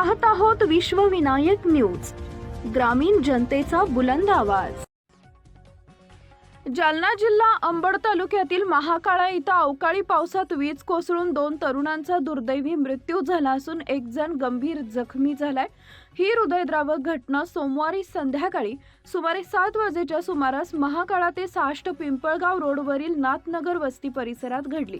पाहत आहोत विश्वविनायक न्यूज, ग्रामीण जनतेचा बुलंद आवाज। जालना जिल्हा अंबड तालुक्यातील महाकाळा इथं अवकाळी पावसात वीज कोसळून 2 तरुणांचा दुर्दैवी मृत्यू झाला असून एक जण गंभीर जखमी झालाय। ही हृदयद्रावक घटना सोमवारी संध्याकाळी सुमारे 7 वाजेच्या सुमारास महाकाळा ते साष्ट पिंपळगाव रोडवरील नाथनगर वस्ती परिसरात घडली।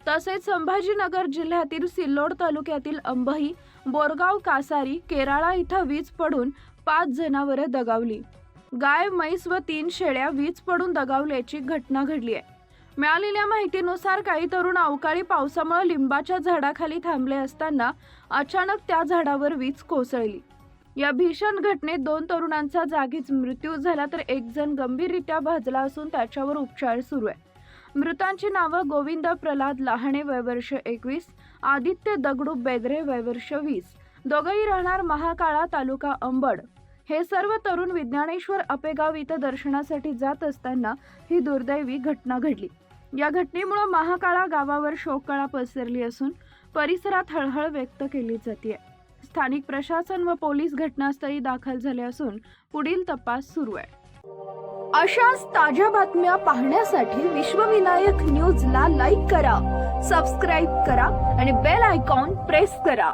तसेच संभाजीनगर जिल्ह्यातील सिल्लोड तालुक्यातील अंबही, बोरगाव, कासारी, केराळा इथं वीज पडून 5 जनावरे दगावली। गाय, म्हैस व 3 शेळ्या वीज पडून दगावल्याची घटना घडली आहे। मिळालेल्या माहितीनुसार काही तरुण अवकाळी पावसामुळे लिंबाच्या झाडाखाली थांबले असताना अचानक त्या झाडावर वीज कोसळली। या भीषण घटनेत 2 तरुणांचा जागीच मृत्यू झाला तर एक जण गंभीररित्या भाजला असून त्याच्यावर उपचार सुरू आहे। मृतांची नावे गोविंद प्रल्हाद लहाणे वय वर्ष 21, आदित्य दगडू बेदरे वय वर्ष 20, दोघेही राहणार महाकाळा तालुका अंबड। हे सर्व तरुण विज्ञानेश्वर अपेगाव इथं दर्शनासाठी जात असताना ही दुर्दैवी घटना घडली। या घटनेमुळे महाकाळा गावावर शोककळा पसरली असून परिसरात हळहळ व्यक्त केली जाते। स्थानिक प्रशासन व पोलीस घटनास्थळी दाखल झाले असून पुढील तपास सुरू आहे। अशाच ताज्या बातम्या पाहण्यासाठी विश्वविनायक न्यूजला लाईक करा, सबस्क्राइब करा आणि बेल आयकॉन प्रेस करा।